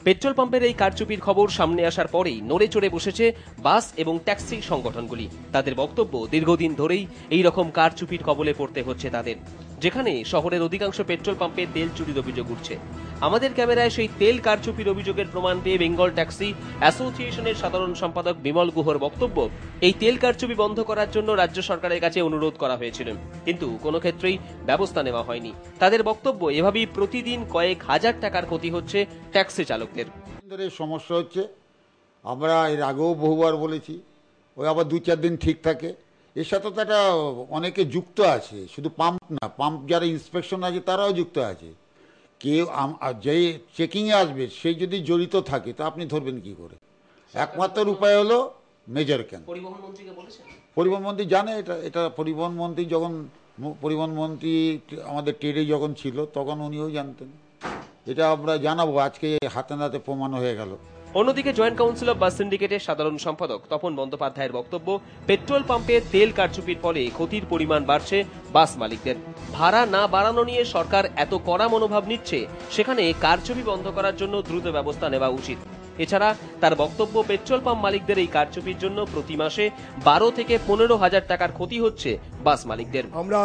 Petrol পাম্পের এই কারচুপির খবর সামনে আসার পরেই নড়ে চড়ে বসেছে বাস এবং ট্যাক্সি সংগঠনগুলি। তাদের বক্তব্য, দীর্ঘদিন ধরেই এই রকম কারচুপির কবলে পড়তে হচ্ছে তাদের, যেখানে শহরের অধিকাংশ পেট্রোল পাম্পে তেল চুরির অভিযোগ উঠছে। আমাদের ক্যামেরায় সেই তেল কারচুপির অভিযোগের প্রমাণ পেয়ে বেঙ্গল ট্যাক্সি অ্যাসোসিয়েশনের সাধারণ সম্পাদক বিমল গুহর বক্তব্য, এই তেল কারচুপি বন্ধ করার জন্য রাজ্য সরকারের কাছে অনুরোধ করা হয়েছিল, কিন্তু কোনো ক্ষেত্রেই ব্যবস্থা নেওয়া হয়নি। তাদের বক্তব্য, এভাবেই প্রতিদিন কয়েক হাজার টাকার ক্ষতি হচ্ছে ট্যাক্সি চালকদের। সমস্যা হচ্ছে, আমরা এর আগেও বহুবার বলেছি, ওই আবার 2-4 দিন ঠিক থাকে। এর সাথে তো একটা অনেকে যুক্ত আছে, শুধু পাম্প না, পাম্প যারা ইন্সপেকশন আছে তারাও যুক্ত আছে। কেউ যেই চেকিংয়ে আসবে সেই যদি জড়িত থাকে তা আপনি ধরবেন কি করে? একমাত্র উপায় হলো মেজর ক্যান। পরিবহন মন্ত্রী জানে এটা পরিবহন মন্ত্রী যখন পরিবহন মন্ত্রী আমাদের ট্রেডে যখন ছিল তখন উনিও জানতেন। এটা আমরা জানাবো, আজকে হাতে নাতে প্রমাণ হয়ে গেল। অন্যদিকে জয়েন্ট কাউন্সিল অব বাস সিন্ডিকেটের সাধারণ সম্পাদক তপন বন্দ্যোপাধ্যায়ের বক্তব্য, পেট্রোল পাম্পে তেল কারচুপির ফলে ক্ষতির পরিমাণ বাড়ছে বাস মালিকদের। ভাড়া না বাড়ানো নিয়ে সরকার এত কড়া মনোভাব নিচ্ছে, সেখানে কারচুপি বন্ধ করার জন্য দ্রুত ব্যবস্থা নেওয়া উচিত। এছাড়া তার বক্তব্য, পেট্রোল পাম্প মালিকদের এই কারচুপির জন্য প্রতি মাসে 12 থেকে 15,000 টাকার ক্ষতি হচ্ছে বাস মালিকদের। আমরা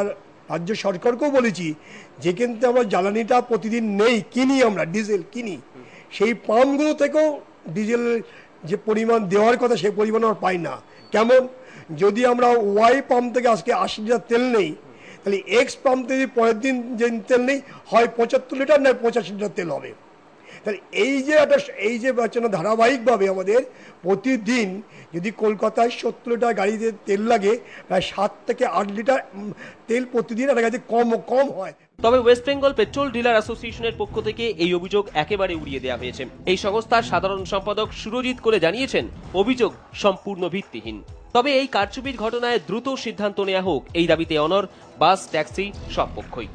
রাজ্য সরকারকেও বলেছি যে কিন্তু আমরা জ্বালানিটা প্রতিদিন কিনি, আমরা ডিজেল কিনি, সেই পাম্পগুলো থেকেও ডিজেল যে পরিমাণ দেওয়ার কথা সেই পরিমাণ আমরা পাই না। কেমন? যদি আমরা ওয়াই পাম্প থেকে আজকে 80 লিটার তেল নেই, তাহলে এক্স পাম্প থেকে পরের দিন যে তেল নেই, হয় 75 লিটার নয় 85 লিটার তেল হবে। তাহলে এই যে ধারাবাহিকভাবে আমাদের প্রতিদিন যদি কলকাতায় 70 লিটার গাড়িতে তেল লাগে, প্রায় 7 থেকে 8 লিটার তেল প্রতিদিন একটা গাড়িতে কম হয়। তবে ওয়েস্ট বেঙ্গল পেট্রোল ডিলার অ্যাসোসিয়েশনের পক্ষ থেকে এই অভিযোগ একেবারে উড়িয়ে দেওয়া হয়েছে। এই সংস্থার সাধারণ সম্পাদক সুরজিৎ কোলে জানিয়েছেন, অভিযোগ সম্পূর্ণ ভিত্তিহীন। তবে এই কারচুপির ঘটনায় দ্রুত সিদ্ধান্ত নেওয়া হোক, এই দাবিতে অনড় বাস ট্যাক্সি সব পক্ষই।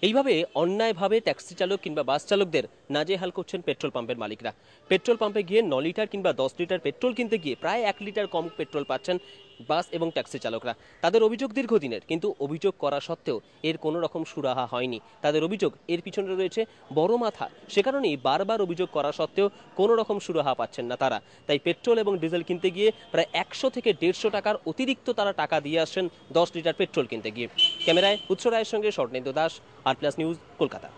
এইভাবে অন্যায়ভাবে ট্যাক্সি চালক কিংবা বাস চালকদের নাজেহাল করছেন পেট্রোল পাম্পের মালিকরা। পেট্রোল পাম্পে গিয়ে 9 লিটার কিংবা 10 লিটার পেট্রোল কিনতে গিয়ে প্রায় 1 লিটার কম পেট্রোল পাচ্ছেন বাস এবং ট্যাক্সি চালকরা। তাদের অভিযোগ দীর্ঘদিনের, কিন্তু অভিযোগ করা সত্ত্বেও এর কোনো রকম সুরাহা হয়নি। তাদের অভিযোগ, এর পিছনে রয়েছে বড় মাথা, সে কারণেই বারবার অভিযোগ করা সত্ত্বেও কোনো রকম সুরাহা পাচ্ছেন না তারা। তাই পেট্রোল এবং ডিজেল কিনতে গিয়ে প্রায় 100 থেকে 150 টাকার অতিরিক্ত তারা টাকা দিয়ে আসছেন 10 লিটার পেট্রোল কিনতে গিয়ে। ক্যামেরায় উৎস রায়ের সঙ্গে স্বর্ণেন্দু দাস, আর প্লাস নিউজ, কলকাতা।